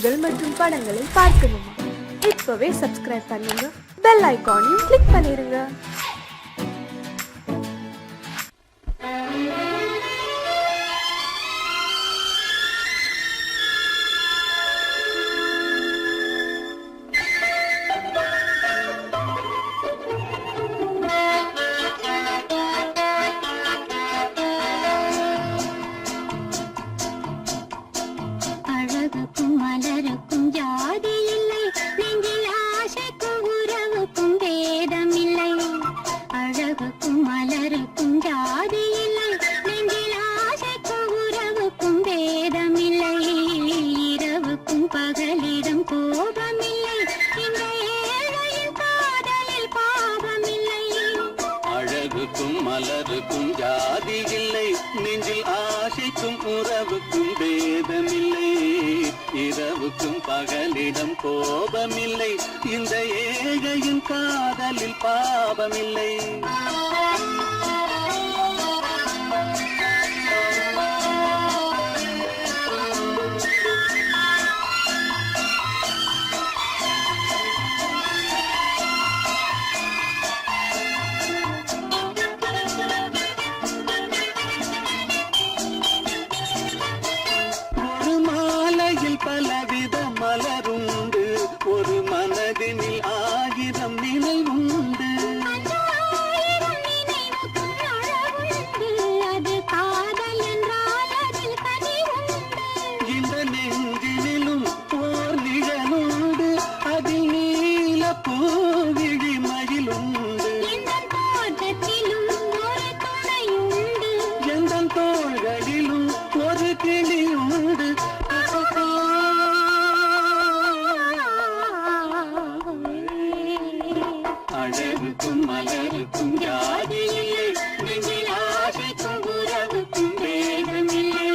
நிகழ்ச்சிகள் மற்றும் படங்களை பார்க்கணுமா? இப்பவே சப்ஸ்கிரைப் பண்ணுங்க, பெல் ஐகானையும் கிளிக் பண்ணிருங்க. மலருக்கும் ஜாதி இல்லை, நெஞ்சில் ஆசைக்கும் உறவுக்கும் பேதமில்லை. இரவுக்கும் பகலிடம் கோபமில்லை, இந்த ஏழையின் காதலில் பாவமில்லை. பலவித மலருண்டு, ஒரு மனதினில் 1000 நினைவுண்டு. இந்த நெஞ்சினிலும் ஓர் நிழலுண்டு, அதில் நீல பூவிழி மயிலுண்டு. எந்த தோள்களிலும் ஒரு கிளியுண்டு. அழகுக்கும் மலருக்கும் ஜாதி இல்லை, நெஞ்சில் ஆசைக்கும் உறவுக்கும் பேதமில்லை.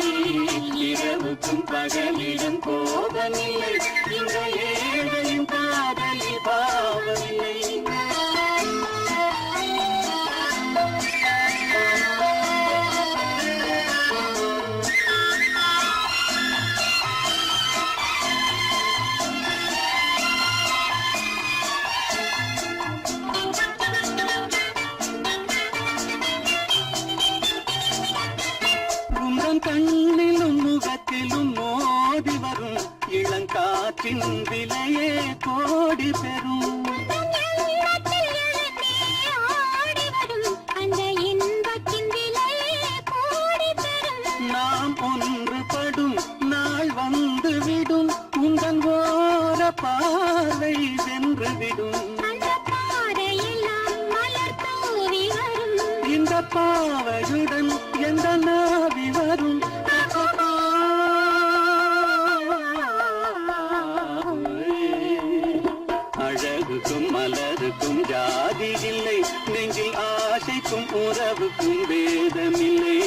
இரவுக்கும் பகலிடம் கோபமில்லை, இந்த ஏழையும் காதலில் பாவமில்லை. கண்ணிலும் முகத்திலும் மோதி வரும் இளங்காற்றின் விலையே கோடி பெறும். நாம் ஒன்றுபடும் நாள் வந்துவிடும், உங்கள் ஓர பார்வை வென்றுவிடும். இந்த பாவையுடன் எந்த நாவி வரும். அழகுக்கும் மலருக்கும் ஜாதி இல்லை, நெஞ்சில் ஆசைக்கும் உறவுக்கும் பேதமில்லை.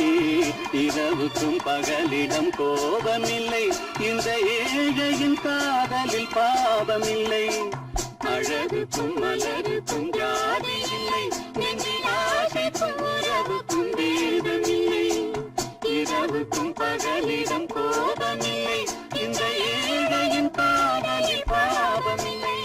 இரவுக்கும் பகலிடம் கோபமில்லை, இந்த ஏழையின் காதலில் பாவமில்லை. அழகுக்கும் மலருக்கும் ஜாதி இல்லை, நெஞ்சில் ஆசைக்கும் உறவுக்கும் பேதமில்லை. இரவுக்கும் பகலிடம் கோபமில்லை, இந்த ஏழையின் காதலில் பாவமில்லை.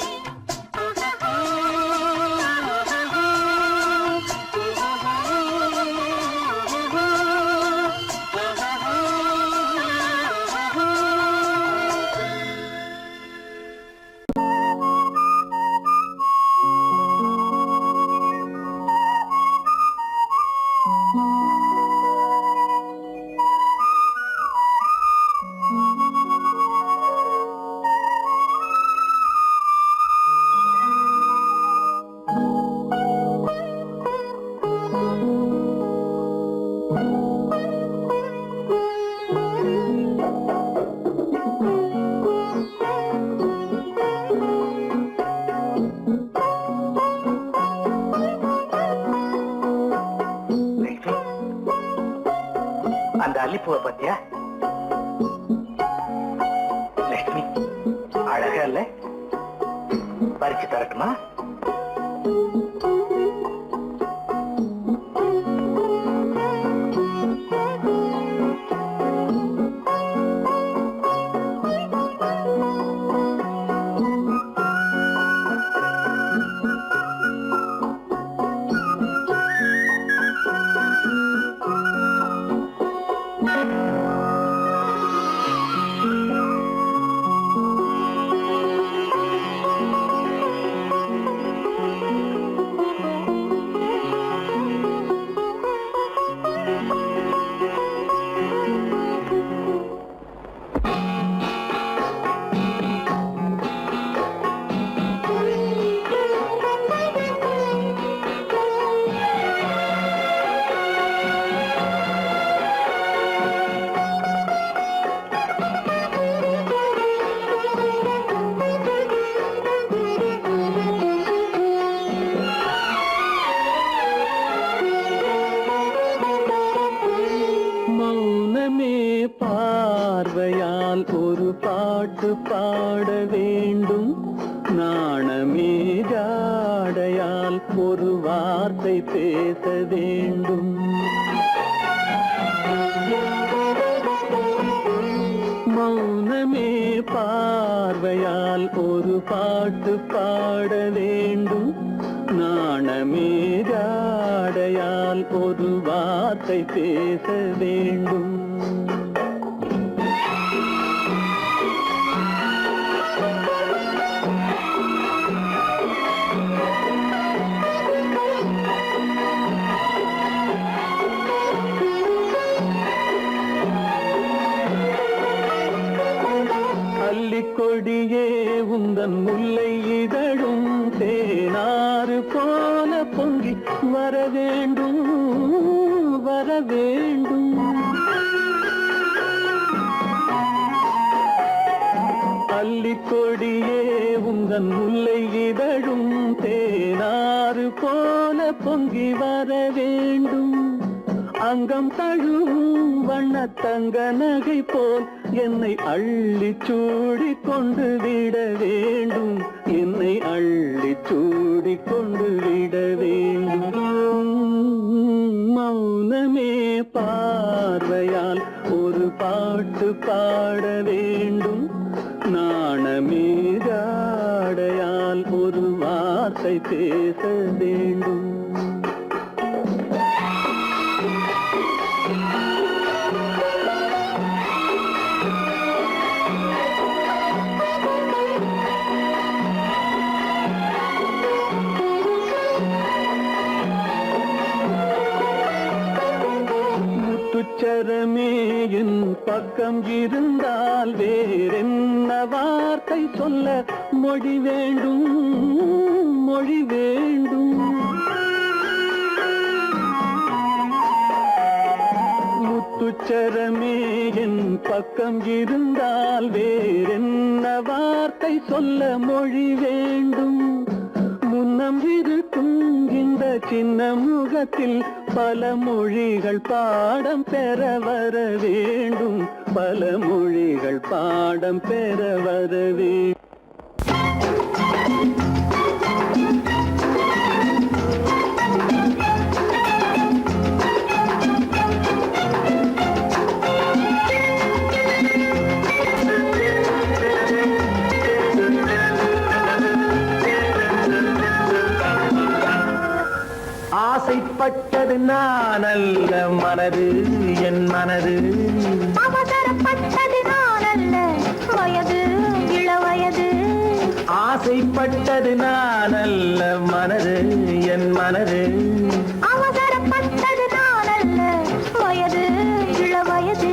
அந்த அல்லிப்பூவை பத்தியா லட்சுமி? அழகா இல்ல? பறிச்சு தரட்டுமா? பாட வேண்டும். நாணமே ஜாடையால் ஒரு வார்த்தை பேச வேண்டும். மௌனமே பார்வையால் ஒரு பாட்டு பாட வேண்டும். நாணமே ஜாடையால் ஒரு வார்த்தை பேச வேண்டும். கொடியே உந்தன் முல்லை இதழும் தேனாறு போல பொங்கி வர வேண்டும் வர வேண்டும். அல்லிக்கொடியே உந்தன் முல்லை இதழும் தேனாறு போல பொங்கி வர வேண்டும். அங்கம் தழுவும் வண்ணத்தங்க நகை போல் என்னை அள்ளி சூடி கொண்டு விட வேண்டும். என்னை அள்ளி சூடி கொண்டு விட வேண்டும். மௌனமே பார்வையால் ஒரு பாட்டு பாட வேண்டும். நாணமே ஜாடையால் ஒரு வார்த்தை பேச வேண்டும். முத்துச்சரமே என் பக்கம் இருந்தால் வேறென்ன வார்த்தை சொல்ல மொழி வேண்டும் மொழி வேண்டும். முத்துச்சரமே என் பக்கம் இருந்தால் வேறென்ன வார்த்தை சொல்ல மொழி வேண்டும். முன்னம் இருக்கும் இந்த சின்ன முகத்தில் பல மொழிகள் பாடம் பெற வர வேண்டும். பல மொழிகள் பாடம் பெற வர வேண்டும். ஆசைப்பட்டது நான் அல்ல மனது என் மனது. அவசரப்பட்டது நான் அல்ல வயது இளவயது. ஆசைப்பட்டது நான் அல்ல மனது என் மனது. அவசரப்பட்டது நான் அல்ல வயது இளவயது.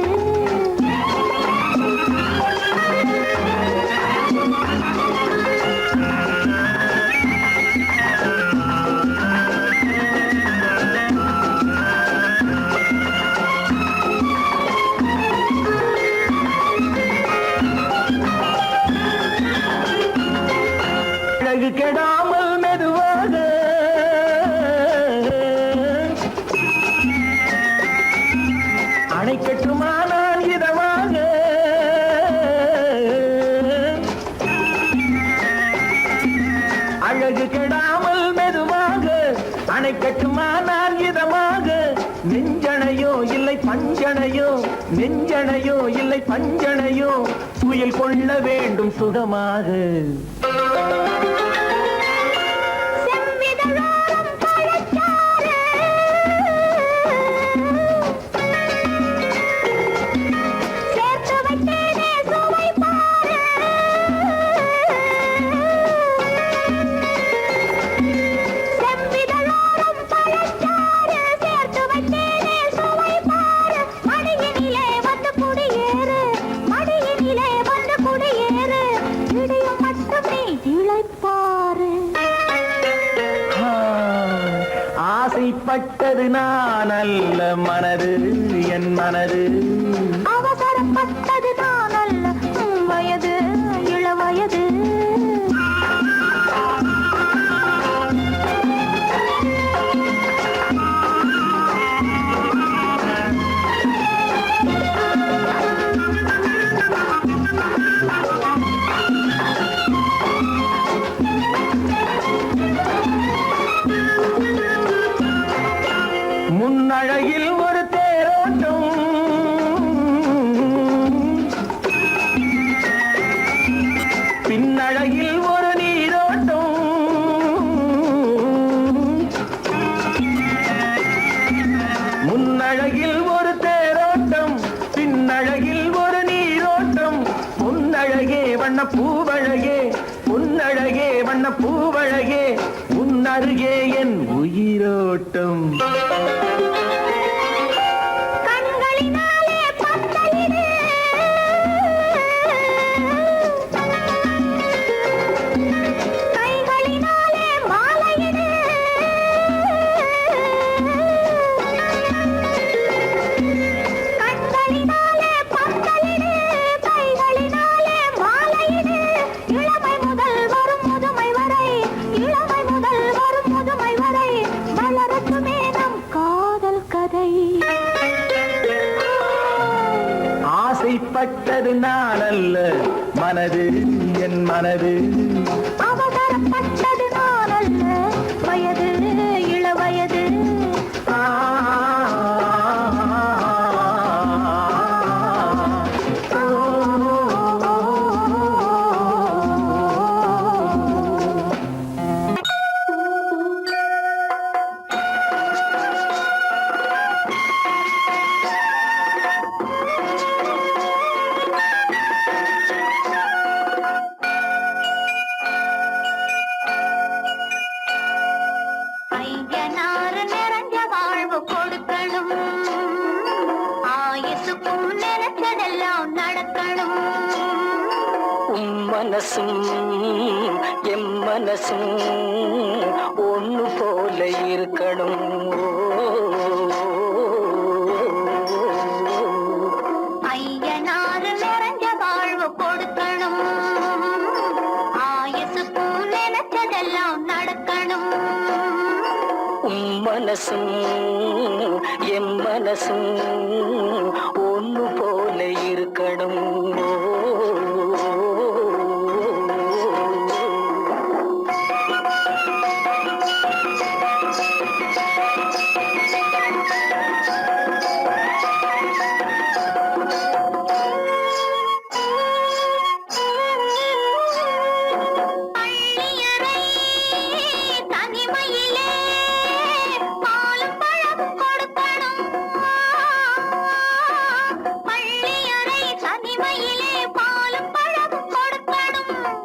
கெடாமல் மெதுவாக அணை கட்டுமானால் இதமாக. அழகு கெடாமல் மெதுவாக அணை கட்டுமானால் இதமாக. நெஞ்சணையோ இல்லை பஞ்சனையோ நெஞ்சணையோ இல்லை பஞ்சனையோ துயில் கொள்ள வேண்டும் சுகமாக. ஆசைப்பட்டது நான் அல்ல மனது என் மனது. அவசரப்பட்டது நான் அல்ல வயது இளவயது. பின்னழகில் ஒரு நீரோட்டம், முன்னழகில் ஒரு தேரோட்டம், பின்னழகில் ஒரு நீரோட்டம். முன்னழகே வண்ண பூவழகே, முன்னழகே வண்ண பூவழகே, முன்னருகே என் உயிரோட்டம். ஆசைப்பட்டது நான் அல்ல, மனது என் மனது. அவசரப்பட்டது நான் அல்ல, வயது இளவயது. மனசும் எம் மனசும் ஒண்ணு போல இருக்கணும். ஐயனாறு நிறைஞ்ச வாழ்வு கொடுக்கணும், ஆயுசுக்கும் நினைச்சதெல்லாம் நடக்கணும். மனசும் எம் மனசும் ஒண்ணு போல இருக்கணும்.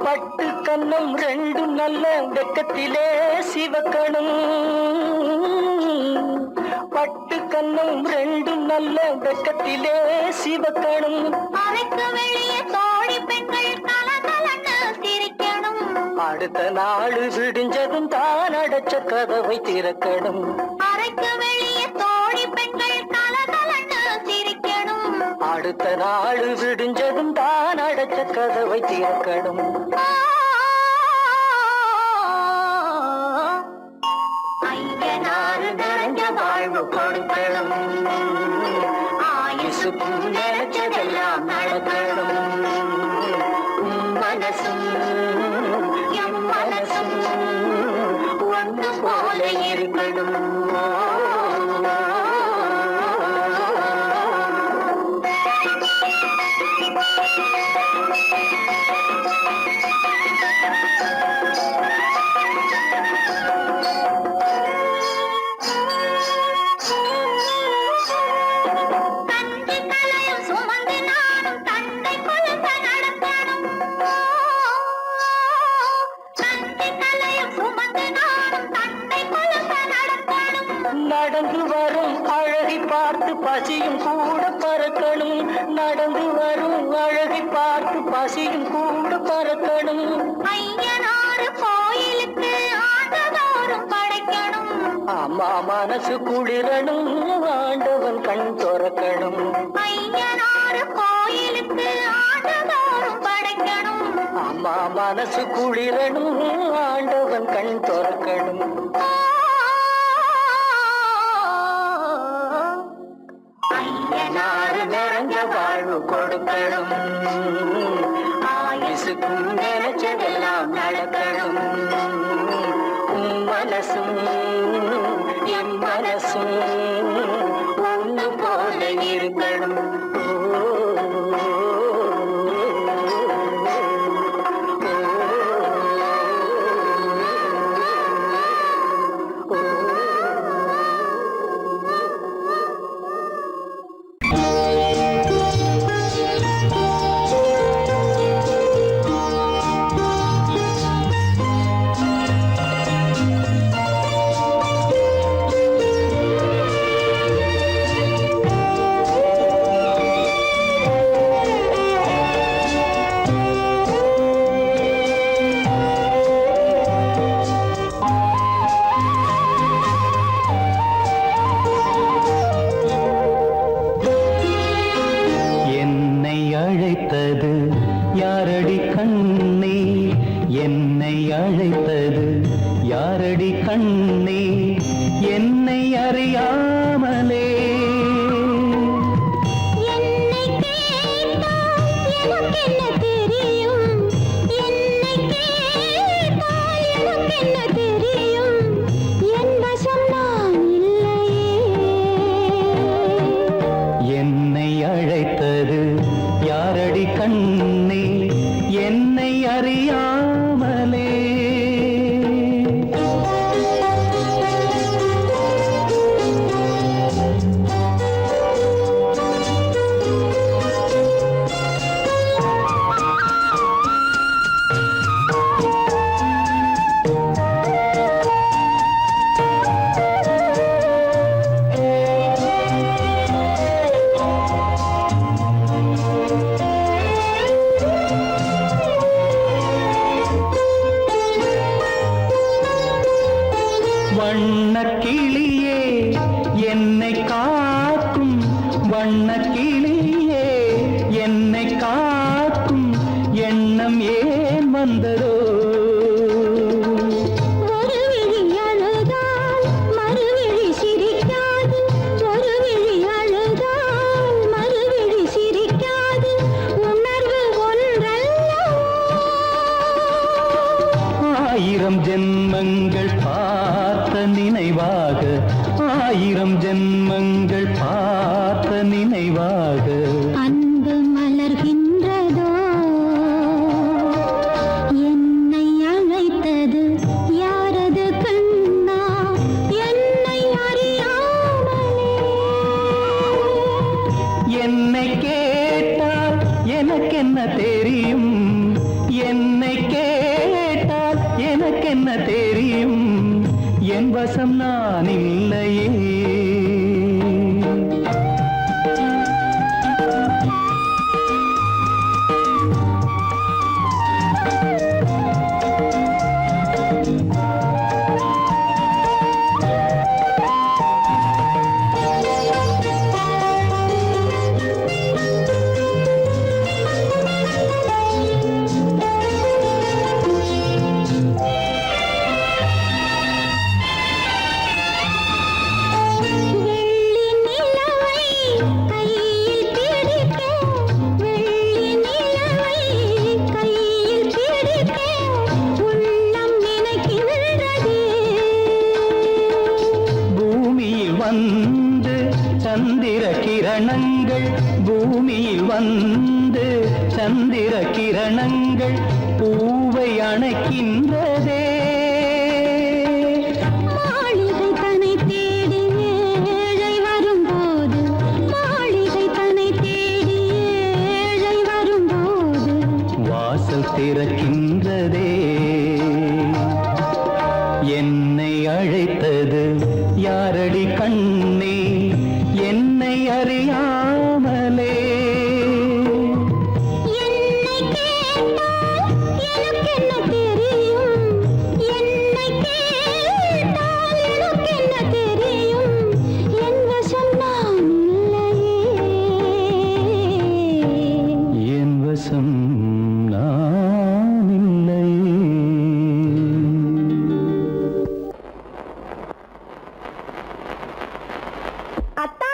பட்டு கண்ணம் ரெண்டும் நல்ல வெக்கத்திலே சிவக்கணும். பட்டு கண்ணம் ரெண்டும் நல்ல வெக்கத்திலே சிவக்கணும். அறைக்கு வெளியே தோழி பெண்கள் கலகலன்னு சிரிக்கணும். அடுத்த நாள் விடிஞ்சதும் தான் அடைச்ச கதவை திறக்கணும். அறைக்கு வெளியே தோழி பெண்கள் கலகலன்னு சிரிக்கணும். அடுத்த நாள் விடிஞ்சதும் தான் அடைச்ச கதவை திறக்கணும். ஐயனாறு நிறைஞ்ச வாழ்வு கொடுக்கணும், ஆயுசுக்கும் நினைச்சதெல்லாம் நடக்கணும். மனசும் எம் மனசும் ஒன்று போல இருக்கணும். நடந்து வரும் அழகை பார்த்து பசியும் கூட பறக்கணும். நடந்து வரும் அழகை பார்த்து பசியும் கூட பறக்கணும். ஐயனாறு கோயிலுக்கு ஆண்டதோறும் படைக்கணும். அம்மா மனசு குளிரணும், ஆண்டவன் கண் துறக்கணும். ஐயனாறு கோயிலுக்கு ஆண்டதோறும் படைக்கணும். அம்மா மனசு குளிரணும், ஆண்டவன் கண் துறக்கணும். ஐயனாறு நிறைஞ்ச வாழ்வு கொடுக்கணும், ஆயுசுக்கும் நினைச்சதெல்லாம் நடக்கணும். மனசும் என் மனசும் ஒன்று போல இருக்கணும். அறியாமலே. வண்ணக்கிளியே என்னை காக்கும், வண்ணக்கிளியே என்னை காக்கும் எண்ணம் ஏன் வந்ததோ? ஒரு விழி அழுதால் மறுவிழி சிரிக்காது, ஒரு விழி அழுதால் மறுவிழி சிரிக்காது, உணர்வு ஒன்றல்லவோ. ஆயிரம் ஜென்மங்கள் பார்த்த நினைவாக, ஆயிரம் ஜென்மங்கள் பார்த்த நினைவாக அன்பு மலர்கின்றதோ, என்னை அழைத்தது யாரது கண்ணா, என்னை அறியாமலே. என்னை கேட்டால் எனக்கென்ன தெரியும், என்னை கேட்டால் எனக்கென்ன தெரியும், என் வசம் நான் இல்லையே. வெள்ளி நிலவை கையில் பிடிக்க, வெள்ளி நிலவை கையில் பிடிக்க உள்ளம் நினைக்கின்றதே. பூமியில் வந்து சந்திர கிரணங்கள், பூமியில் வந்து சந்திர கிரணங்கள் பூவை அணைக்கின்றதே. மாளிகை தன்னை தேடி ஏழை வரும்போது, மாளிகை தன்னை தேடி ஏழை வரும்போது, வாசல் திறக்கின்றதே. என்னை அழைத்தது யாரடி கண்ணே, என்னை அறியாமலே. என்னை கேட்டால் எனக்கென்ன தெரியும், என்னை கேட்டால் எனக்கென்ன தெரியும், என் வசம் நான் இல்லையே. என் வசம் நான் இல்லையே. அத்தா,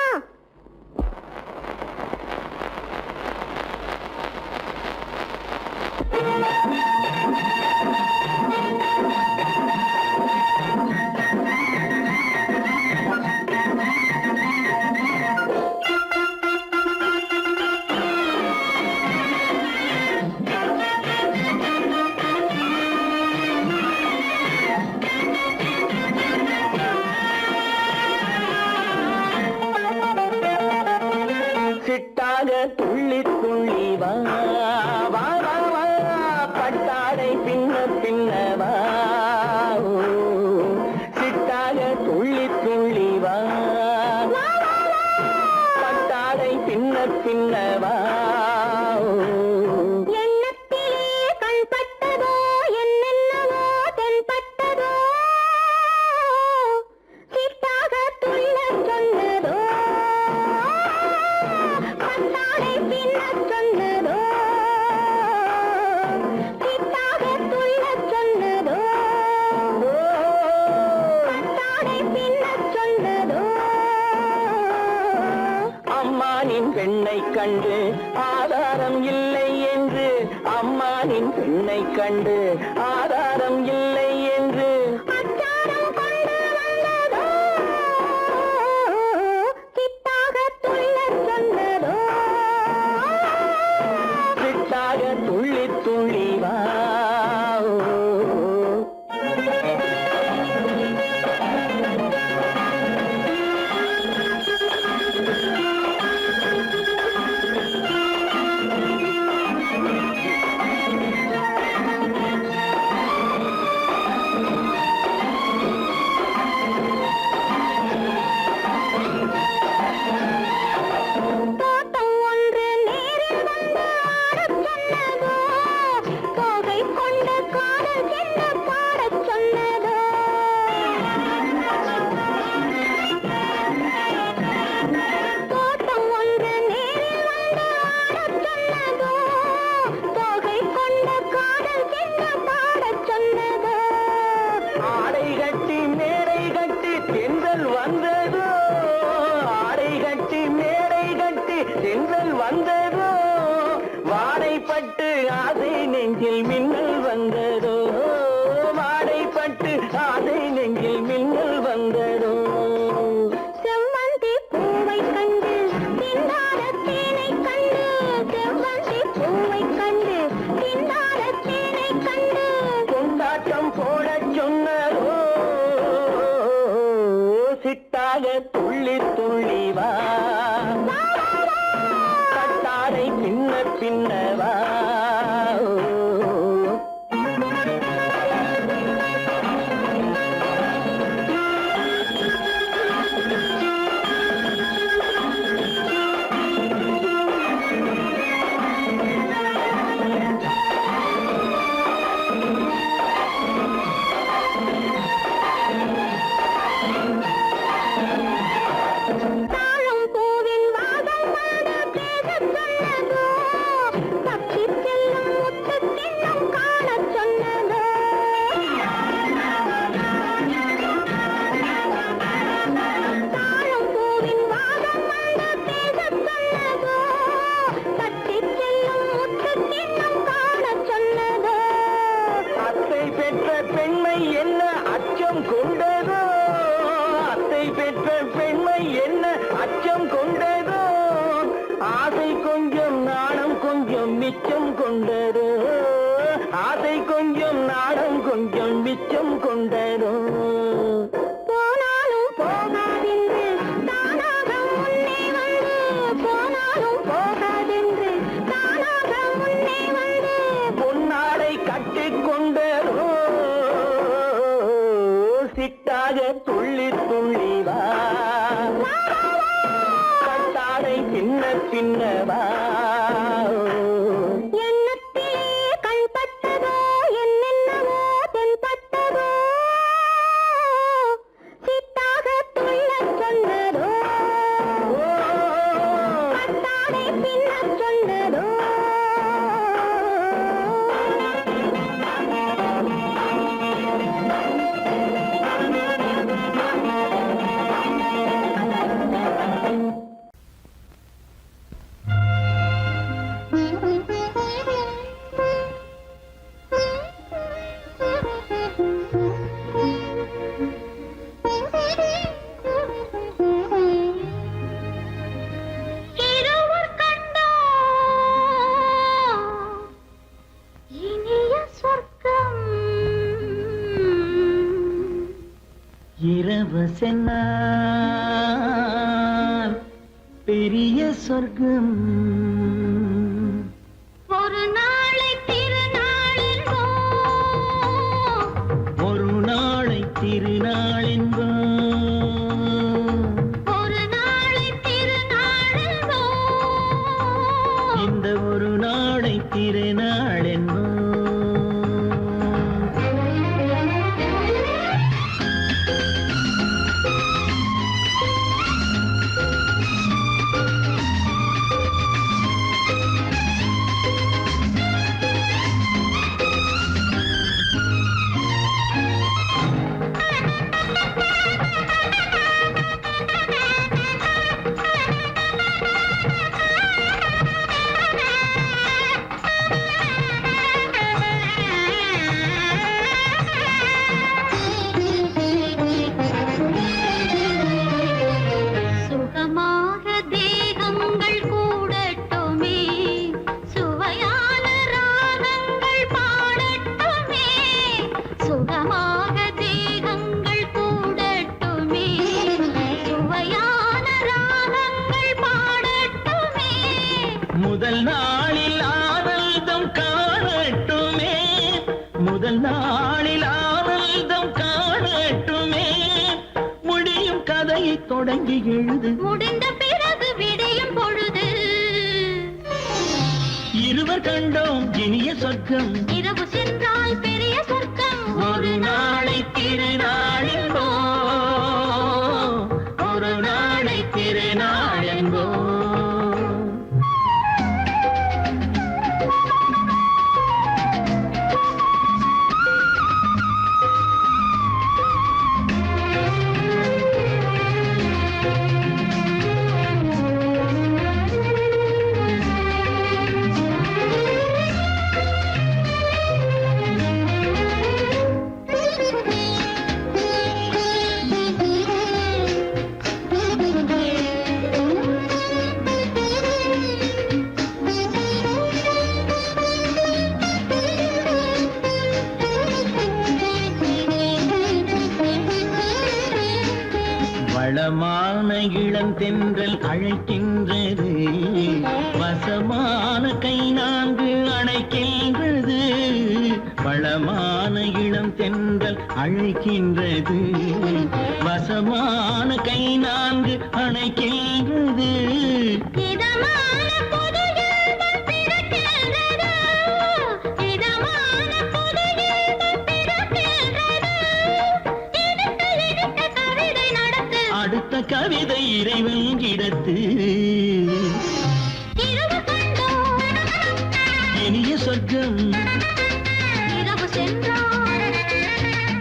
சிட்டாக துள்ளி துள்ளி வா வா வா வா, பட்டாடை பின்ன பின்ன வா. ஓ, சிட்டாக துள்ளி துள்ளி வா, பட்டாடை பின்ன பின்ன வா. ஓ, எண்ணத்திலே கண்பட்டதோ, என்னென்னவோ தென்பட்டதோ, சிட்டாக துள்ளச் சொன்னதோ, பட்டாடை பின்னச் சொன்னதோ, சிட்டாக துள்ளச் சொன்னதோ, பட்டாடை பின்னச் சொன்னதோ. அம்மானின் பெண்ணை கண்டு ஆதாரம் இல்லை என்று, அம்மானின் பெண்ணை கண்டு ஆதாரம் இல்லை என்று, அச்சாரம் கொண்டு வந்ததோ, சிட்டாக துள்ளச் சொன்னதோ. சிட்டாக துள்ளி துள்ளி வா நெஞ்சில் மின்னல் வந்ததோ வாடைப்பட்டு ஆசை நெஞ்சில் மின்னல் வந்ததோ செவ்வந்தி பூவை கண்டு திண்டாட தேனை கண்டு செவ்வந்தி பூவை கண்டு திண்டாட தேனை கண்டு கொண்டாட்டம் போடச் சொன்னதோ சிட்டாக துள்ளி துள்ளி வா கட்டாரை பின்ன பின்னவா தாழம் பூவின் வாதம் வந்து பேசச் சொன்னதோ தப்பிச் செல்லும் முத்துக் கிண்ணம் காணச் சொன்னதோ தாழம் பூவின் வாதம் வந்து பேசச் சொன்னதோ தப்பிச் செல்லும் முத்துக் கிண்ணம் காணச் சொன்னதோ அத்தை பெற்ற பெண்மை என்ன அச்சம் கொண்டதோ அத்தை பெற்ற பெண்மை என்ன அச்சம் கொண்டதோ ஆசை கொஞ்சம் நாணம் கொஞ்சம் மிச்சம் கொண்டதோ ஆசை கொஞ்சம் நாணம் கொஞ்சம் மிச்சம் கொண்டதோ போனாலும் போகாதென்று தானாக முன்னே வந்து போனாலும் போகாதென்று தானாக முன்னே வந்து பொன்னாடை கட்டிக்கொண்டதோ சிட்டாக துள்ளி துள்ளி வா கட்டாடை பின்ன பின்னவா எண்ணத்திலே கண்பட்டதோ என்னென்னவோ தென்பட்டதோ சித்தாக துள்ளச் சொன்னதோ கட்டாடை பின்னச் சொன்னதோ இருவர் கண்டோம் இனிய சொர்க்கம் இரவு சென்னால் பெரிய சொர்க்கம் ஒரு நாளை திருநாளென்போ ஒரு நாளை திருநாளென்போ ஒரு நாளை திருநாளென்போ இந்த ஒரு நாளை திருநாளென்போ சுகமாக தேகங்கள் கூடட்டுமே சுவையான ராகங்கள் பாடட்டுமே சுகமாக தேகங்கள் கூடட்டுமே சுவையான ராகங்கள் பாடட்டுமே முதல் நாளில் ஆனந்தம் காணட்டுமே முதல் நாளில் ஆனந்தம் காணட்டுமே முடியும் கதையை தொடங்கி எழுது முடிந்த பிறகு விடியும் பொழுது இருவர் கண்டோம் இனிய சொர்க்கம் இரவு சென்றால் பெரிய சொர்க்கம் ஒரு நாளை திருநாளென்போ ஒரு நாளை திருநாளென்போ வளமான இளந்தென்றல் அழைக்கின்றது, வசமான கை நான்கு அணைக்கின்றது. வளமான இளந்தென்றல் அழைக்கின்றது, வசமான கை நான்கு அணைக்கின்றது. அடுத்த கவிதை இறைவன் கிடத்து, இனிய சொர்க்கம்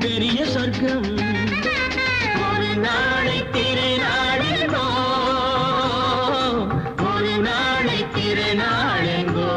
பெரிய சொர்க்கம். ஒரு நாளை திருநாளெங்கோ, ஒரு நாளை திருநாளெங்கோ.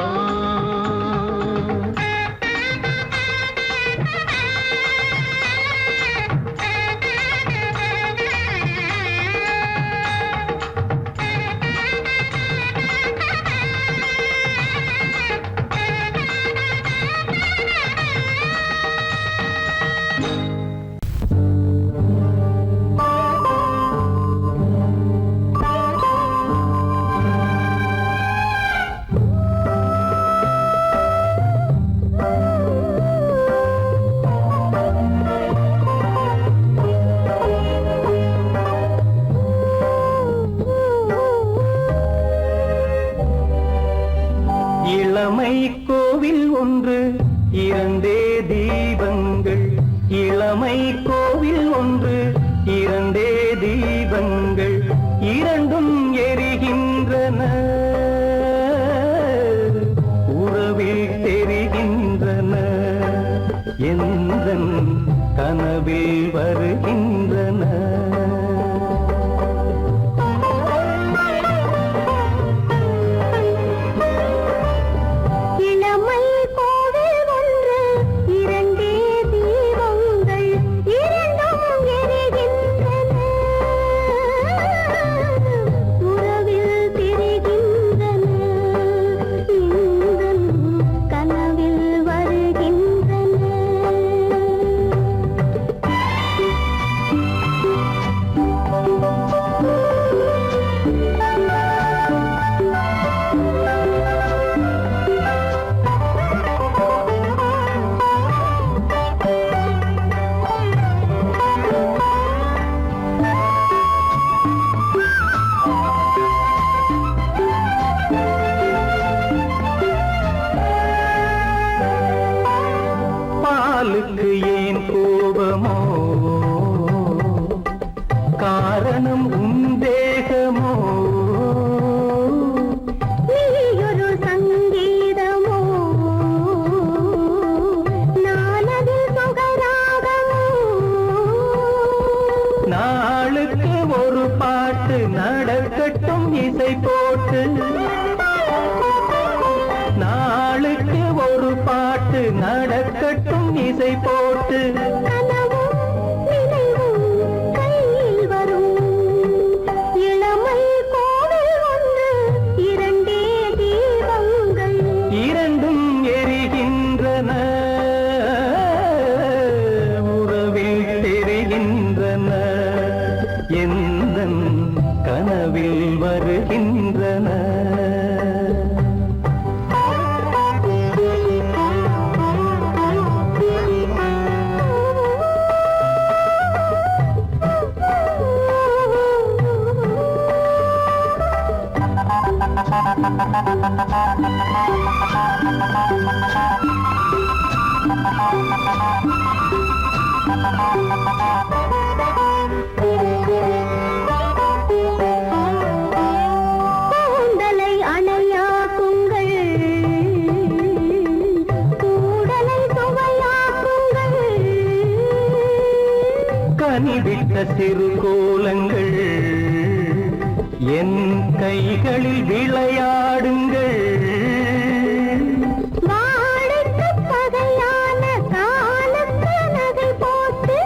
இளமை கோவில் ஒன்று, இரண்டே தீபங்கள். இளமை கோவில் ஒன்று, இரண்டே தீபங்கள். இரண்டும் எரிகின்றன, உறவில் தெரிகின்றன. எந்தன் கனவில் வருகின்றன. பாலுக்கு ஏன் கோபமோ, காரணம் உன் தேகமோ. நீயொரு சங்கீதமோ, நானது சுகராகமோ. நாளுக்கு ஒரு பாட்டு நடக்கட்டும் இசை போட்டு, நாளுக்கு ஒரு பாட்டு நடக்கட்டும் இசை போட்டு. கனவும் நினைவும் கையில் வரும், இளமை கோவில் ஒன்று, இரண்டே தீபங்கள். இரண்டும் எரிகின்றன, உறவில் தெரிகின்றன. எந்தன் கனவில் வருகின்றன. கூந்தலை அணையாக்குங்கள், கூடலை சுவையாக்குங்கள். கனிவிட்ட சிறு கோலங்கள் என் கைகளில் விளையாடுங்கள். வாழைக்கு பகையான காலத்து நகை போட்டு,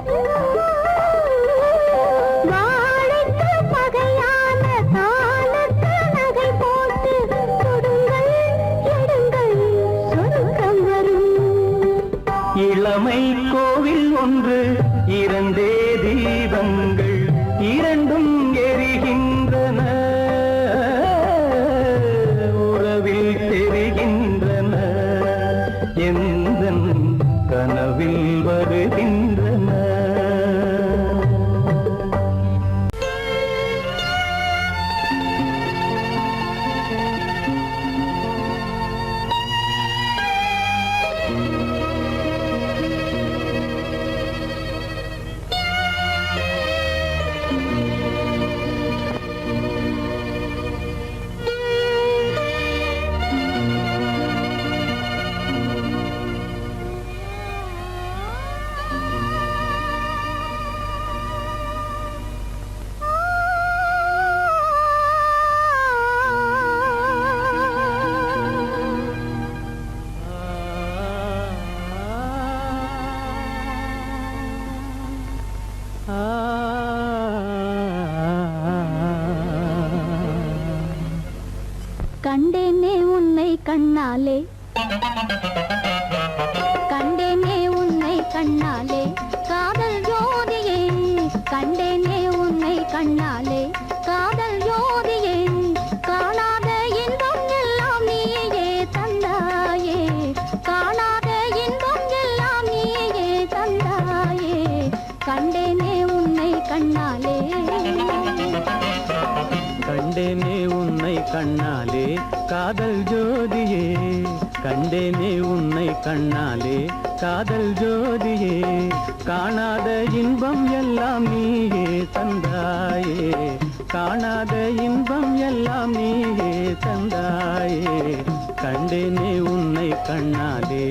வாழைக்கு பகையான காலத்து நகை போட்டு. கொடுங்கள் எடுங்கள் சொர்க்கம் வரும். இளமை கோவில் ஒன்று, இரண்டே தீபங்கள். இரண்டும் கனவில் வருகின்றன. கண்டேனே உன்னை கண்ணாலே, கண்டேனே உன்னை கண்ணாலே, காதல் ஜோதியே. கண்டேனே உன்னை கண்ணாலே, காதல் ஜோதியே. காணாத இன்பம் எல்லாம் நீயே தந்தாயே, காணாத இன்பம் எல்லாம் நீயே தந்தாயே. கண்டேனே உன்னை கண்ணாலே, கண்டேனே உன்னை கண்ணாலே காதல் ஜோதியே. கண்டேனே உன்னை கண்ணாலே காதல் ஜோதியே. காணாத இன்பம் எல்லாம் நீயே தந்தாயே, காணாத இன்பம் எல்லாம் நீயே தந்தாயே. கண்டேனே உன்னை கண்ணாலே.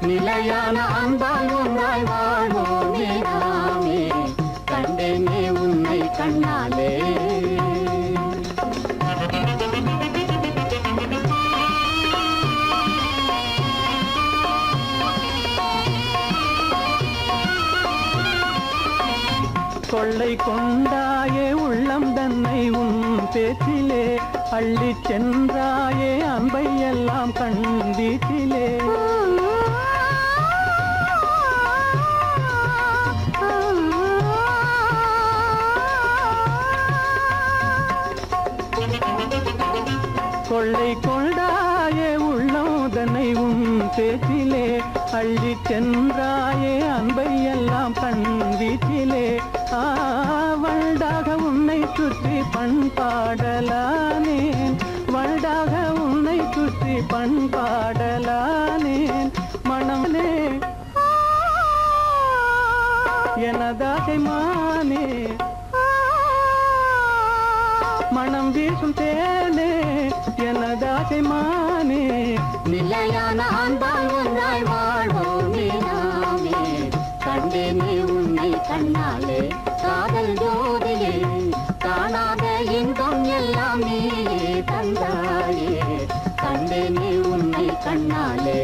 நிலையான அன்பால் ஒன்றாய் வாழ்வோமே நாமே. கண்டேனே உன்னை கண்ணாலே. கொள்ளை கொண்டாயே உள்ளம் தன்னை உன் பேச்சிலே, அள்ளி சென்றாயே அன்பை எல்லாம் கண் வீட்டிலே. கொள்ளை கொண்டாயே உள்ளம் தன்னை உன் பேச்சிலே, அள்ளி சென்றாயே அன்பை எல்லாம் கண் வீட்டிலே. வண்டாக உன்னை சுற்றி பண்பாடலானேன், வண்டாக உன்னை சுற்றி பண்பாடலானேன். மனமே எனதாகை மானே, மனம் வீசும் தேனே எனதாகை மானே. நிலையான அன்பால் ஒன்றாய் வாழ்வோமே நாமே. கண்டேனே உன்னை கண்ணாலே காதல் ஜோதியே. காணாத இன்பம் எல்லாம் நீயே தந்தாயே. கண்டேனே உன்னை கண்ணாலே.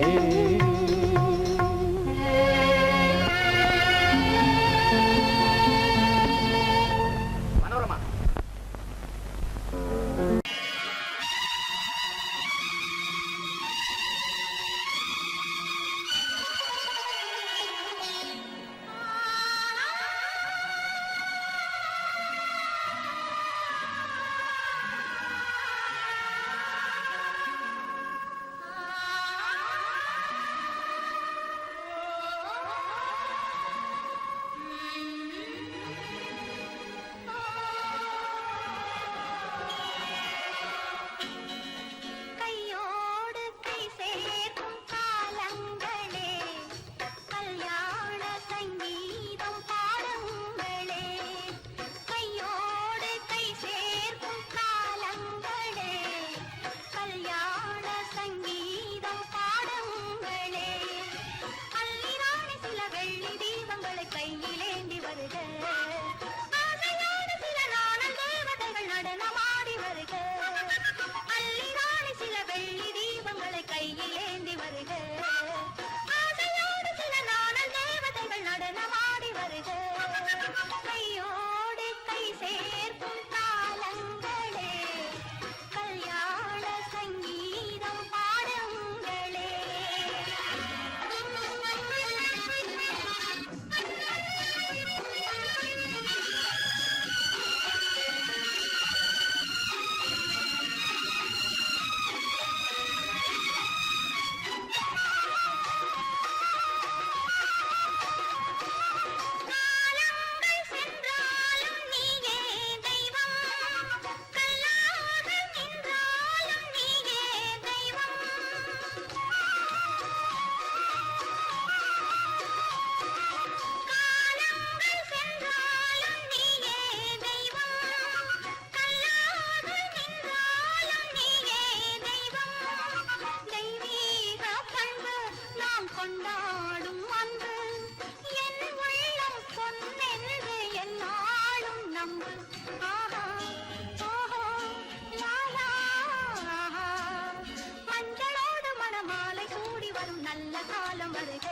வரும் நல்ல காலம் வருக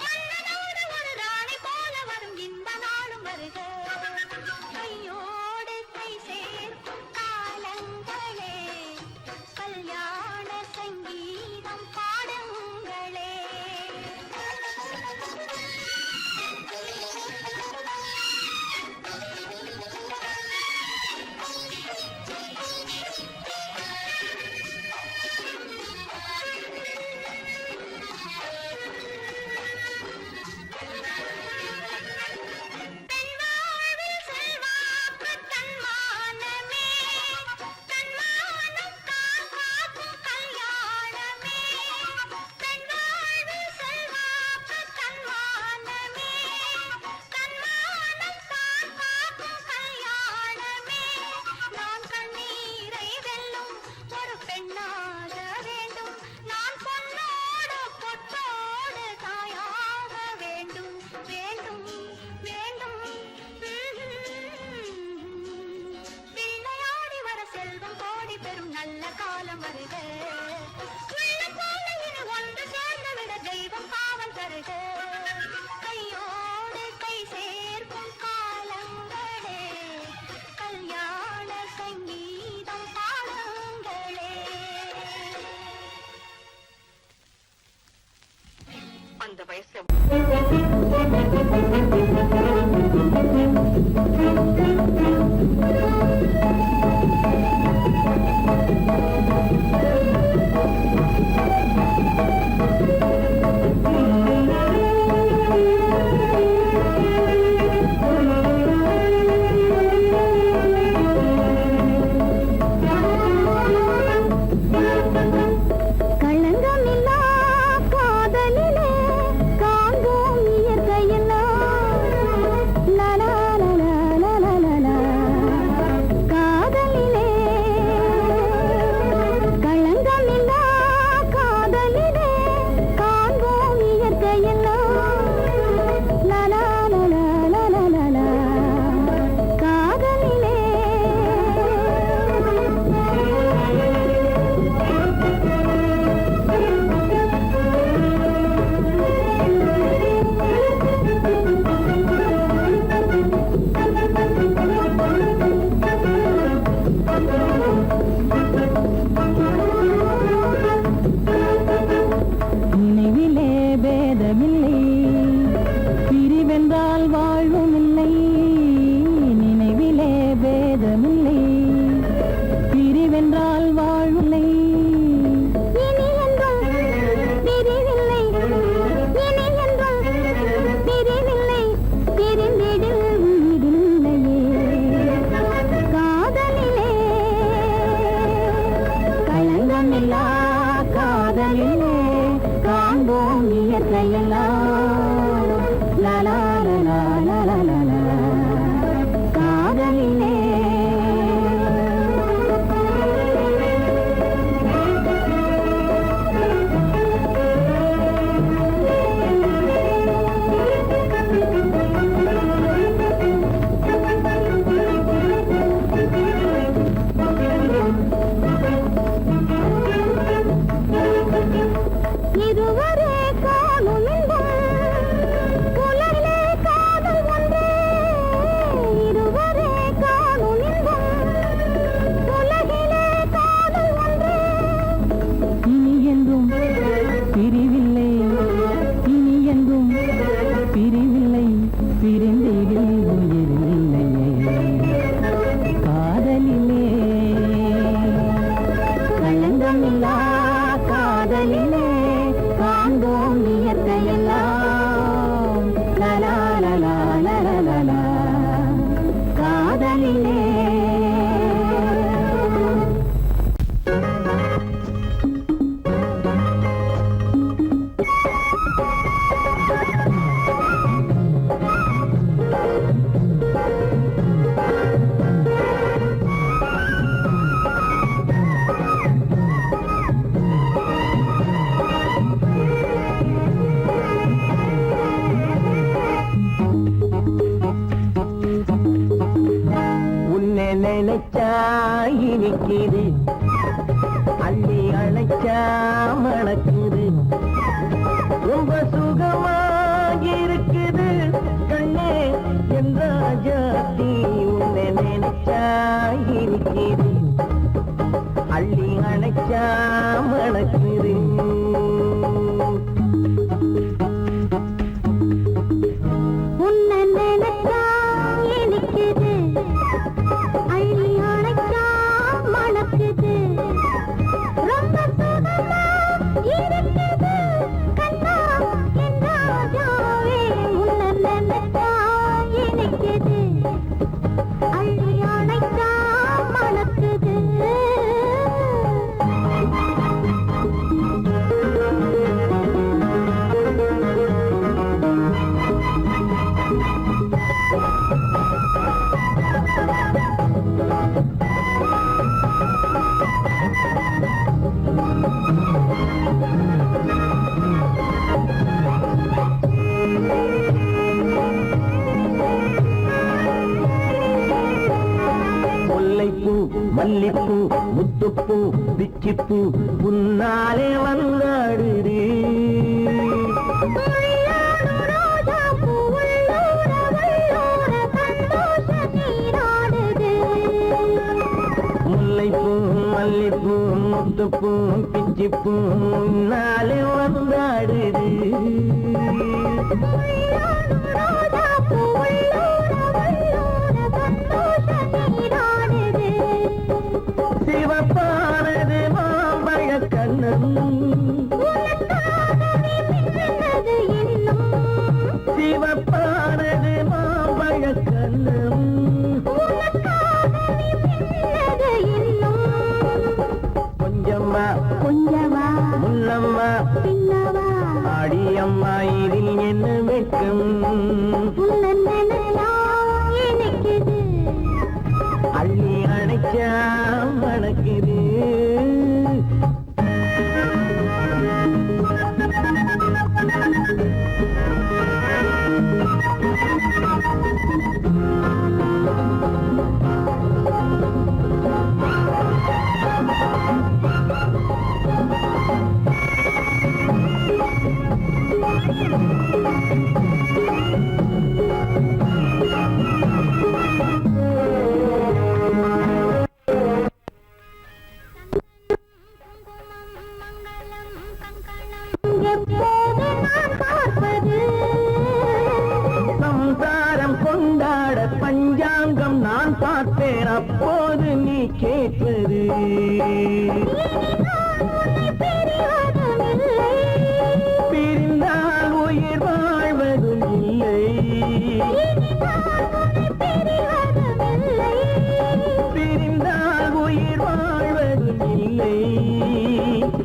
மன்னனோடு ஒரு ராணி போல வரும் இந்த நாளும் வருக கையோடு கை சேர்க்கும் காலங்களே கல்யாண சங்கீதம் பாடுங்களே நல்ல காலம் வருக உள்ள போல இனி ஒன்று சேர்ந்து விட தெய்வம் காவல் தருக கையோடு கை சேர்க்கும் காலங்களே கல்யாண சங்கீதம் பாடுங்களே அந்த வயசு நினைச்சா இனிக்குது அள்ளி அழைச்சா மணக்குது ரொம்ப சுகமாயிருக்குது கண்ணே என் ராஜாத்தி உன்னை நினைச்சா இருக்குது அள்ளி அணைச்சா மணக்குது உன்னை நினைச்சா இனிக்குது அள்ளி அணைச்சா மணக்குது ரொம்ப சுகமா இருக்குது கண்ணா என் ராஜாவே உன்னை நினைச்சா இனிக்குது அள்ளி அணைச்சா மணக்குது முல்லைப்பூ மல்லிப்பூ முத்துப்பூ பிச்சிப்பூ உன்னாலே வந்தாடுது முல்லைப்பூ மல்லிப்பூ முத்துப்பூ பிச்சிப்பூ உன்னாலே வந்தாடுது சிவப்பானது மாம்பழ கண்ணம் சிவப்பானது மாம்பழ கண்ணம் கொஞ்சம்மா கொஞ்சவா முன்னம்மா பின்னவா ஆடியம்மா இதில் என்ன வெட்கம் உன்னை நினைச்சா இனிக்குது அள்ளி அணைச்சா மணக்குது எப்போது நான் பார்ப்பது சம்சாரம் கொண்டாட பஞ்சாங்கம் நான் பார்ப்பேன் அப்போது நீ கேட்பது பிரிந்தால் உயிர் வாழ்வதும் இல்லை பிரிந்தால் உயிர் வாழ்வதும் இல்லை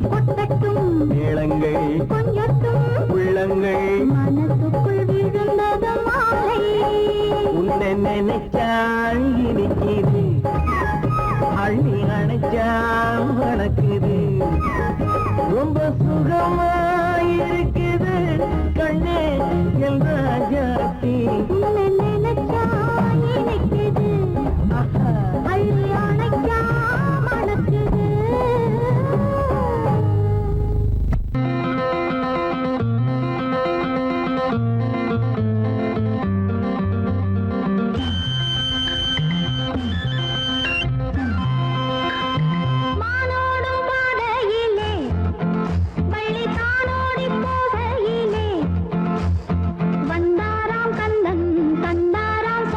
கொட்டட்டும் மேளங்கள் கொஞ்சட்டும் உள்ளங்கள் மனசுக்குள் விழுந்தது மாலை உன்னை நினைச்சால் இனிக்குது அள்ளி அணைச்சா மணக்குது ரொம்ப சுகமாயிருக்குது கண்ணே என் ராஜாத்தி உன்னை நினைச்சா இனிக்குது ஆஹா அள்ளி அணைச்சா மணக்குது மானோடும் பாதையிலே வள்ளி தானோடி போகையிலே வந்தாராம் கந்தன் தந்தாராம்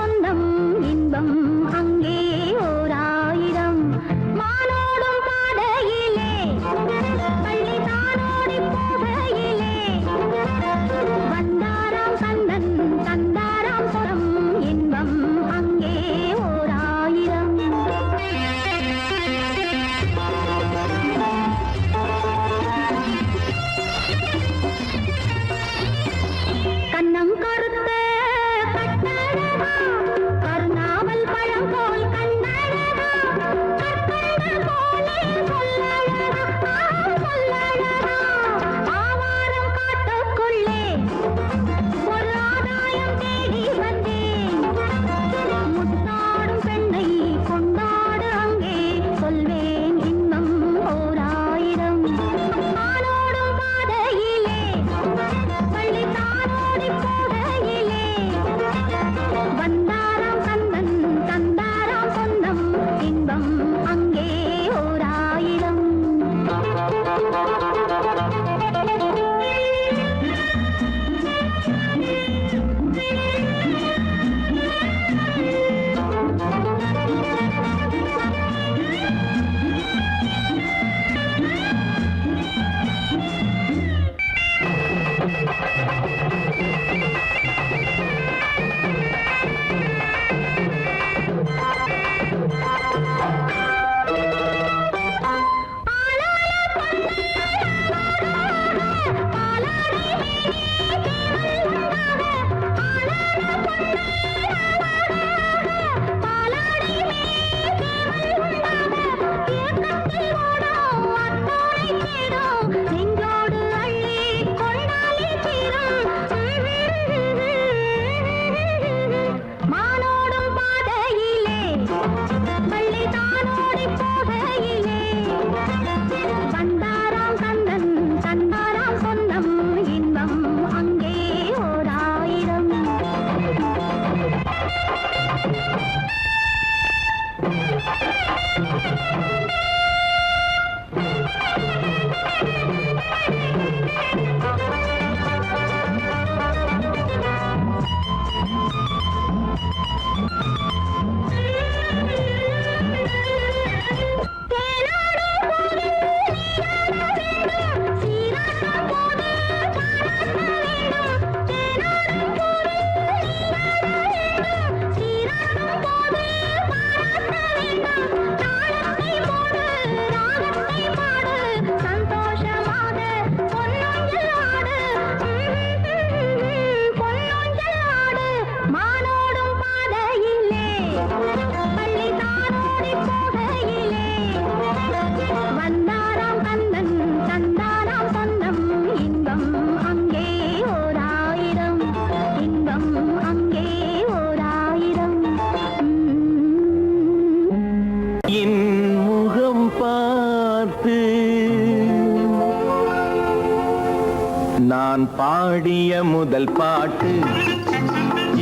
நான் பாடிய முதல் பாட்டு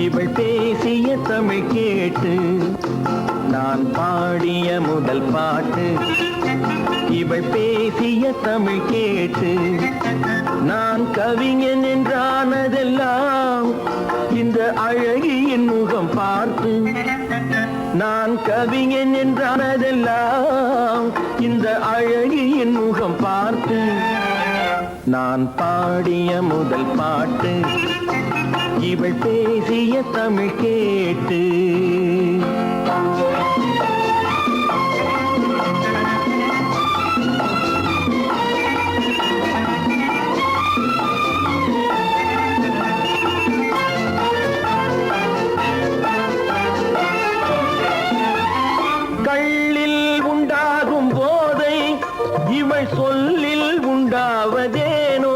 இவள் பேசிய தமிழ் கேட்டு. நான் பாடிய முதல் பாட்டு இவள் பேசிய தமிழ் கேட்டு. நான் கவிஞன் என்றானதெல்லாம் இந்த அழகியின் முகம் பார்த்து. நான் கவிஞன் என்றானதெல்லாம் இந்த அழகியின் முகம் பார்த்து. நான் பாடிய முதல் பாட்டு இவள் பேசிய தமிழ் கேட்டு. கள்ளில் உண்டாகும் போதை இவள் சொல்லில் உண்டாவதேனோ.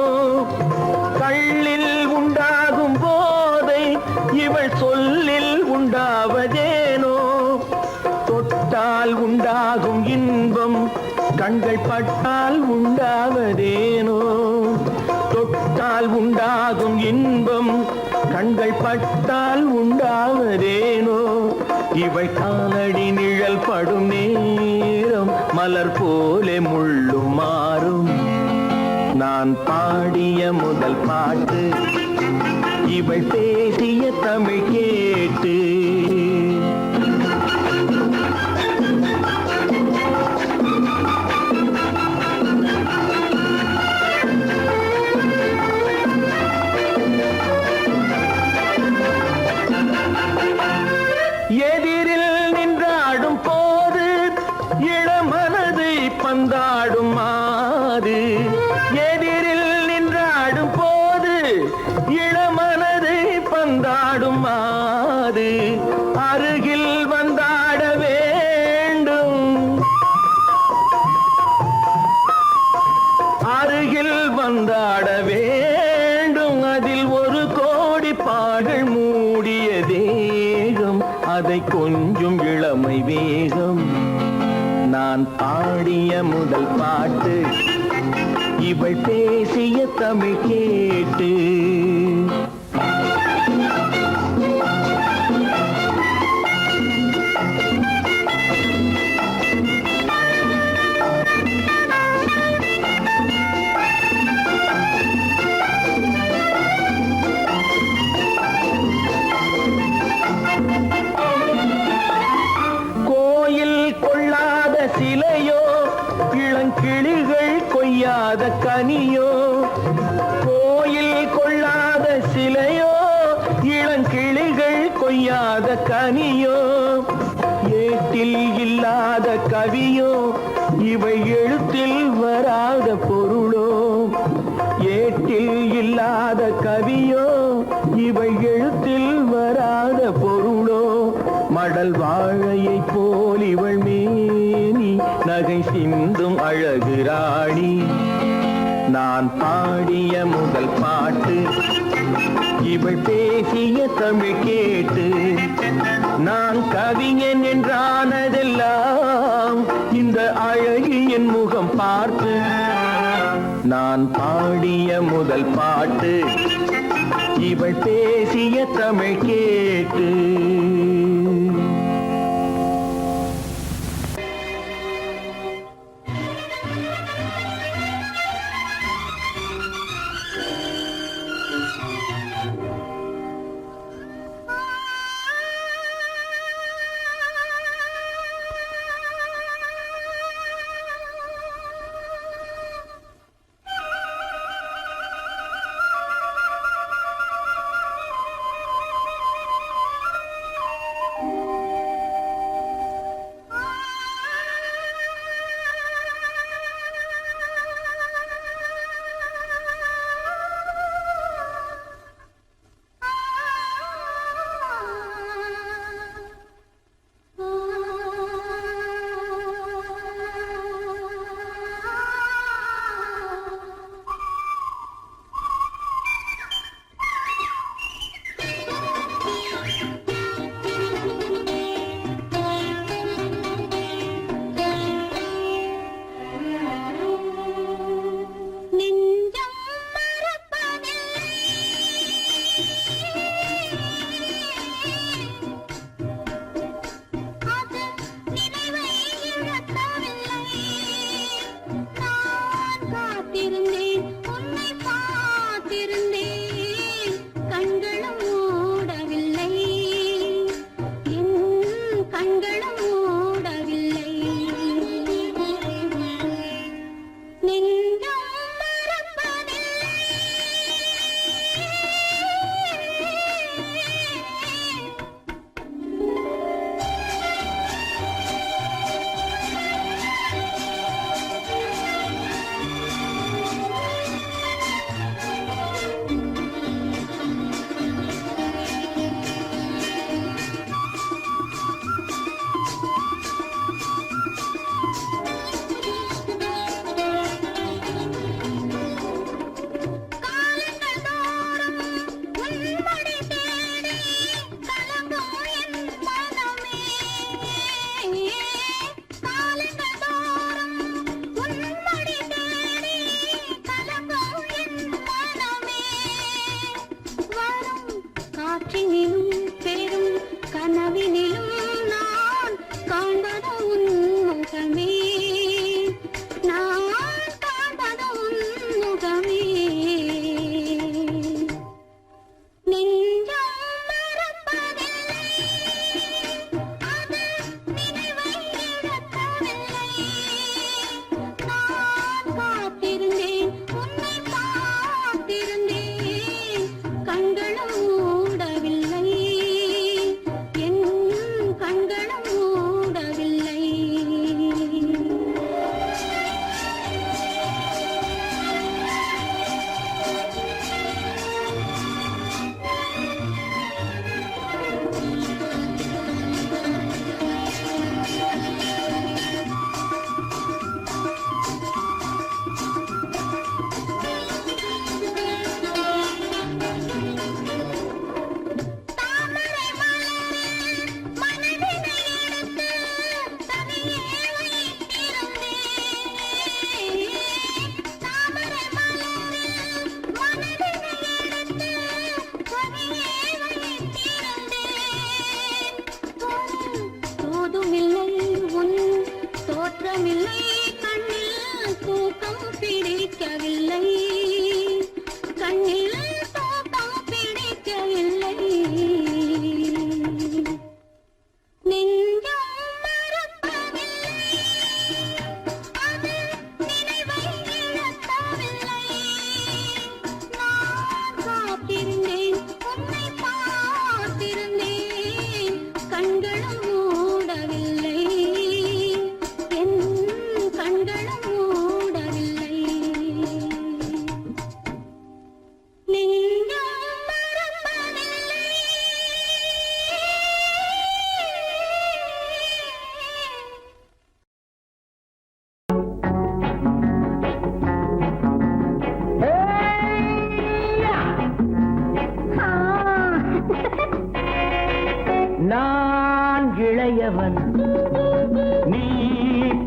கள்ளில் உண்டாகும் போதை இவள் சொல்லில் உண்டாவதேனோ. தொட்டால் உண்டாகும் இன்பம் கண்கள் பட்டால் உண்டாவதேனோ. தொட்டால் உண்டாகும் இன்பம் கண்கள் பட்டால் உண்டாவதேனோ. இவள் காலடி நிழல் படும் நேரம் மலர் போலே முள்ளும் மாறும். நான் பாடிய முதல் பாட்டு இவள் பேசிய தமிழ் கேட்டு. எதிரில் நின்றாடும் போது இளமனதை பந்தாடும் மாது. எதிரில் நின்றாடும் போது இளமனதை பந்தாடும் மாது. அருகில் வந்தாட வேண்டும், அருகில் வந்தாட வேண்டும். அதில் ஒரு கோடி பாடல் மூடிய தேகம், அதை கொஞ்சம் இளமை வேகம். நான் பாடிய முதல் பாட்டு இவள் பேசிய தமிழ் கேட்டு. சிலையோ இளங்கிளிகள் கொய்யாத கனியோ. கோயில் கொள்ளாத சிலையோ இளங்கிளிகள் கொய்யாத கனியோ. ஏட்டில் இல்லாத கவியோ இவை எழுத்தில் வராத பொருளோ. ஏட்டில் இல்லாத கவியோ இவை எழுத்தில் வராத பொருளோ. மடல் வாழையை போல் இவள் மேனி நகை சிந்தும் அழகு ராணி. நான் பாடிய முதல் பாட்டு இவள் பேசிய தமிழ் கேட்டு. நான் கவிஞன் என்றானதெல்லாம் இந்த அழகியின் முகம் பார்த்து. நான் பாடிய முதல் பாட்டு இவள் பேசிய தமிழ் கேட்டு. காற்றினிலும் பெரும் கனவினிலும் நான் காண்பது உன் முகமே, நான் காண்பது உன் முகமே. நெஞ்சம் மறப்பதில்லை, அது நினைவை இழக்கவில்லை. நான் காத்திருந்தேன், உன்னை பார்த்திருந்தேன், கண்களும் மூடவில்லை, என் கண்களும் மூடவில்லை. தாமரை மலரில் மனதினை எடுத்து தனியே வைத்திருந்தேன். தாமரை மலரில் மனதினை எடுத்து தனியே வைத்திருந்தேன். தோதுமில்லை உன் தோற்றமில்லை, கண்ணில் தூக்கம் பிடிக்கவில்லை, கண்ணில் தூக்கம் பிடிக்கவில்லை. நெஞ்சம் மறப்பதில்லை, அது நினைவை இழக்கவில்லை. நான் காத்திருந்தேன், உன்னை பார்த்திருந்தேன், கண்களும் மூடவில்லை, என் கண்களும் மூடவில்லை. நெஞ்சம் மறப்பதில்லை. நான் இளையவன், நீ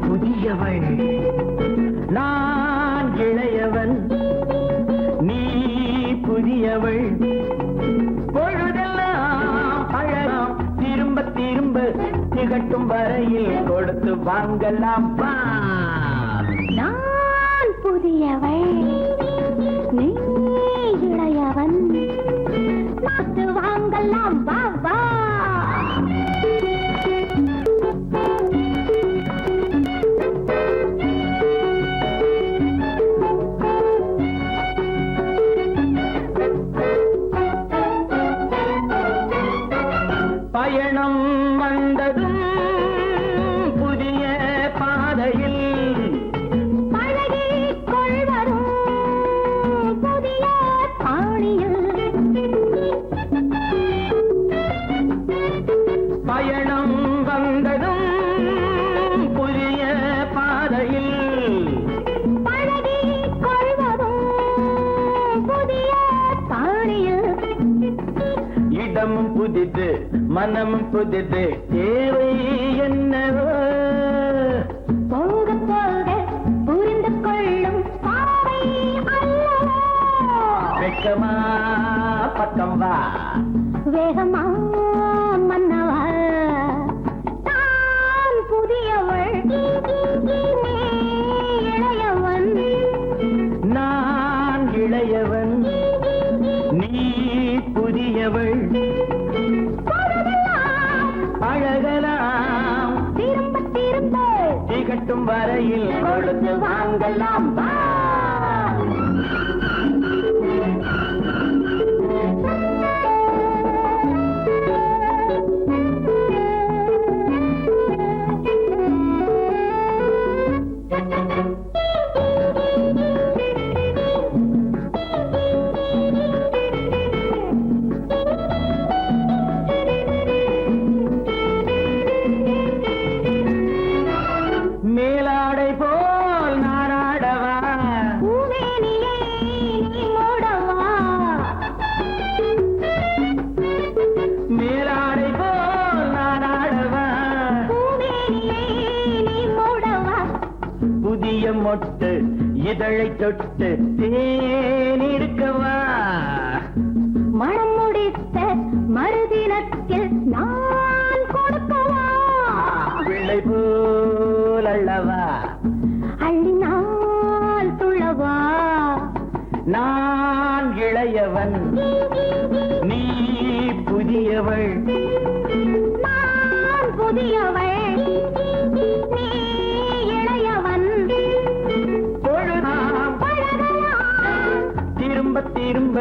புதியவள். நான் இளையவன், நீ புதியவள். பொழுதெல்லாம் அழகாம், திரும்ப திரும்ப திகட்டும் வரையில் கொடுத்து வாங்கலாம் வா. நான் புதியவள், நீ இளையவன், பார்த்து வாங்கலாம் வா வா. பயணம் வந்ததும் புதிய பாதையில் பழகிக் கொள்வதும் புதிய பாணியில். பயணம் வந்ததும் புதிய பாதையில் பழகிக் கொள்வதும் புதிய பாணியில். இடமும் புதிது, மனமும் புதிது, தேவை என்னவோ போக போக புரிந்து கொள்ளும் பாவை அல்லவோ. வெக்கமா பக்கம் வா. வேகமா மன்னவா, நான் புதியவள், நீ இளையவன். நான் இளையவன், நீ புதியவள். பொழுதெல்லாம் அழகலாம், திரும்ப திரும்ப திகட்டும் வரையில் கொடுத்து வாங்கலாம் வா. மேலாடை போல் நாராடவா, பூவேனிலே நீ மூடவா. மேலாடை போல் நாராடவா, பூவேனிலே நீ மூடவா. புதிய மொட்டு இதழை தொட்டு தேனிருக்கவா. மனம் முடித்த நான் இளையவன் நீ புதியவள் நான் புதியவள் நீ இளையவன் பொழுதாம் பழகலாம் திரும்ப திரும்ப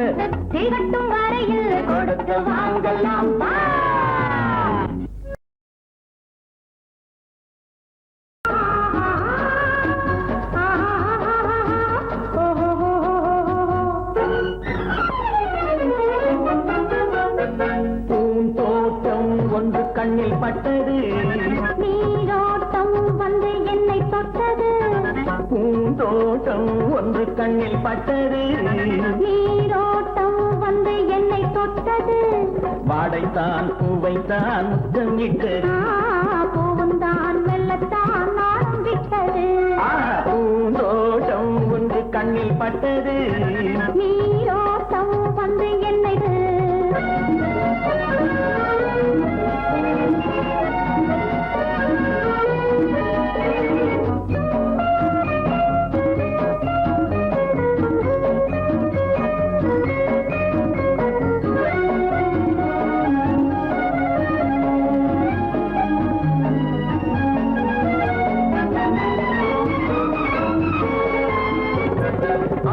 திகட்டும் வரையில் கொடுத்து வாங்கலாம் வா. பூந்தோட்டம் ஒன்று கண்ணில் பட்டது நீரோட்டம் வந்து என்னை தொட்டது பூந்தோட்டம் ஒன்று கண்ணில் பட்டது நீரோட்டம் வந்து என்னை தொட்டது வாடைத்தான் பூவைத்தான் முத்தம் இட்டது பூவுந்தான் வெள்ளத்தான் நாடும் விட்டது பூந்தோட்டம் ஒன்று கண்ணில் பட்டது நீரோட்டம் வந்து என்னை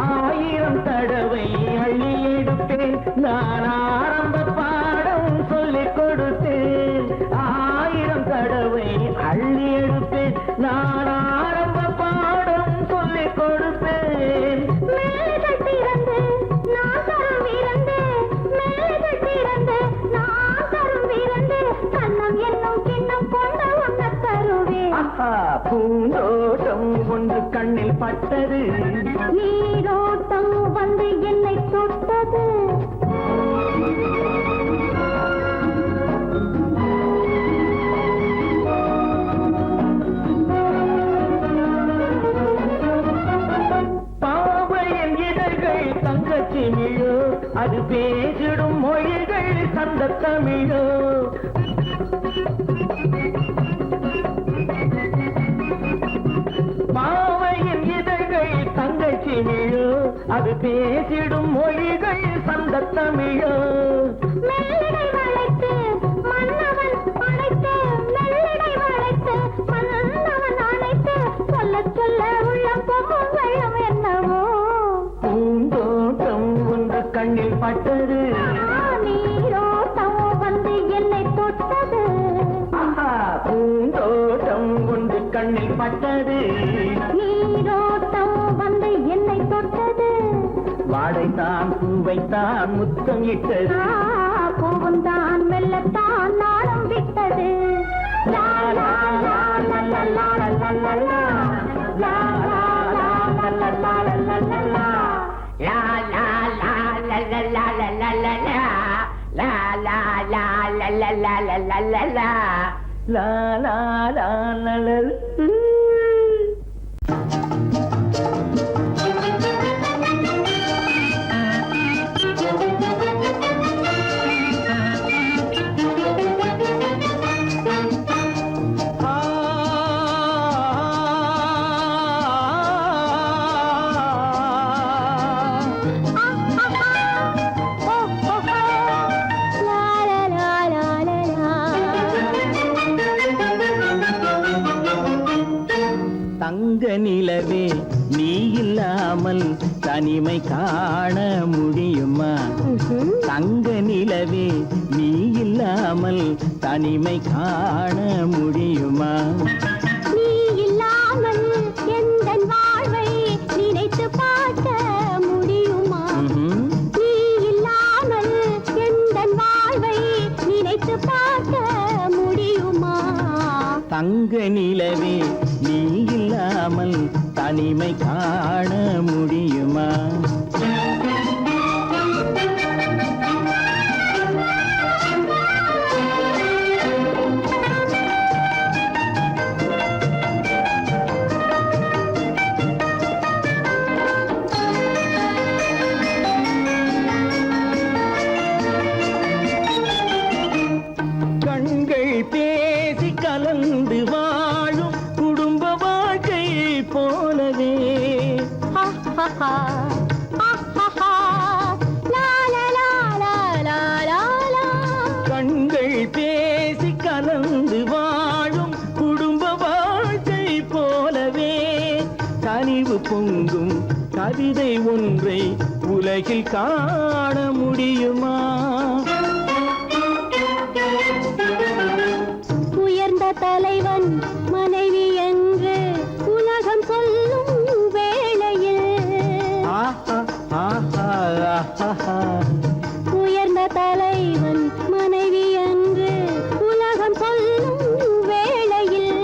ஆயிரம் தடவை அள்ளி எடுப்பேன் நான் ஆரம்ப பாடம் சொல்லிக் கொடுத்தேன் ஆயிரம் தடவை அள்ளி எடுப்பேன் நான் ஆரம்ப பாடம் சொல்லிக் கொடுப்பேன் மேலைகள் திறந்து நான் தரும் விருந்து மேலைகள் திறந்து நான் தரும் விருந்து கண்ணம் என்னும் கிண்ணம் கொண்டு உண்ண தருவேன் பூந்தோட்டம் ஒன்று கண்ணில் பட்டது நீரோட்டம் வந்து என்னை தொட்டது பாவையின் இதழ்கள் தங்கச்சி மிழோ அது பேசிடும் மொழிகள் சந்த தமிழோ பாவையின் இதழ்கள் தங்கச்சி மிழோ அது பேசிடும் மொழிகள் சந்த தமிழோ மெல்லிடை வளைத்து மன்னவன் அழைத்து மெல்லிடை வளைத்து மன்னவன் அழைத்து சொல்ல சொல்ல உள்ளம் பொங்கும் வெள்ளம் என்னவோ பூந்தோட்டம் ஒன்று கண்ணில் பட்டது நீரோட்டம் வந்து என்னை தொட்டது பூந்தோட்டம் ஒன்று கண்ணில் பட்டது நீரோட்டம் வந்து என்னை தொட்டது வாடைத்தான் பூவைத்தான் முத்தம் இட்டது பூவுந்தான் மெல்லத்தான் நாடம் விட்டது லா லா லா லா லா லா லா லா லா. லா லா லா லா லா லா லா லா லா. லா லா லா லா லா லா லா லா லா. லா லா லா லா லா லா லா லா லா. லா லா லா லா லா. தங்க நிலவே நீ இல்லாமல் தனிமை காண முடியுமா தங்க நிலவே நீ இல்லாமல் தனிமை காண முடியுமா நீ இல்லாமல் எந்தன் வாழ்வை நினைத்து பார்க்க முடியுமா நீ இல்லாமல் எந்தன் வாழ்வை நினைத்து பார்க்க முடியுமா தங்க நிலவே நீ இல்லாமல் தனிமை காண முடியுமா கண்கள் பேசி கலந்து வாழும் குடும்ப வாழ்க்கை போலவே கவிதை ஒன்றை உலகில் காண முடியுமா? உயர்ந்த தலைவன் மனைவி என்று உலகம் சொல்லும் வேளையில் உயர்ந்த தலைவன் மனைவி என்று உலகம் சொல்லும் வேளையில்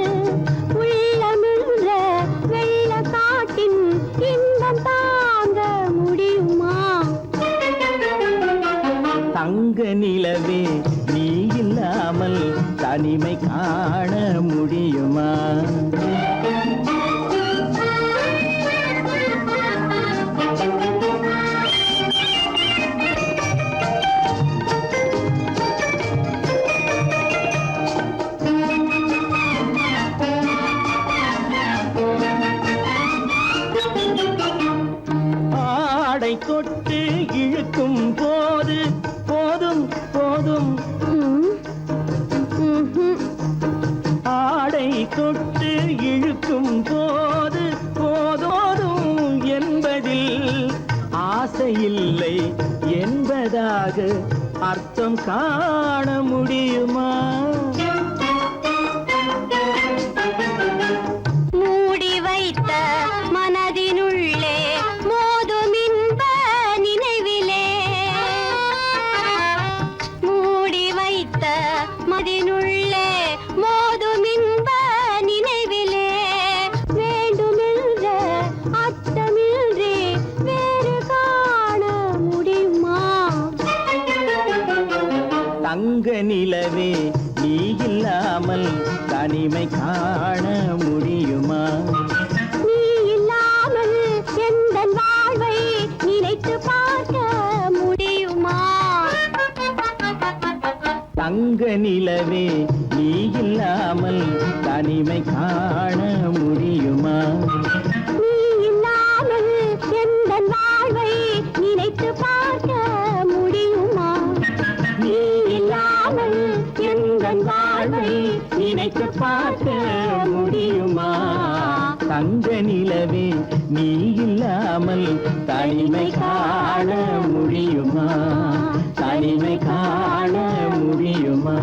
உள்ளமிழ்ற வெள்ள காட்டின் இன்பம் தாங்க முடியுமா? தங்க நிலவே நீ இல்லாமல் தனிமை காண முடியுமா? ஆடை தொட்டு இழுக்கும் போது போதும் போதும் ஆடை தொட்டு இழுக்கும் போது போதோதும் என்பதில் ஆசையில்லை என்பதாக அர்த்தம் காண முடியுமா? மூடி வைத்த மனதினுள்ளே மோதும் இன்ப நினைவிலே மூடி வைத்த மனதினுள்ளே மோதும் இன்ப நினைவிலே வேண்டுமென்ற அர்த்தமின்றி வேறு காண முடியுமா? தங்க நிலவே நீ இல்லாமல் தனிமை காண முடியுமா? நீ இல்லாமல் எந்தன் வாழ்வை நினைத்து பார்க்க முடியுமா? தங்க நிலவே நீ இல்லாமல் தனிமை காண முடியுமா? நீ இல்லாமல் எந்தன் வாழ்வை நினைத்து பார்க்க முடியுமா? நீ இல்லாமல் எந்தன் வாழ்வை நினைத்து பார்க்க முடியுமா? தங்க நிலவே நீ இல்லாமல் தனிமை காண முடியுமா? தனிமை காண முடியுமா?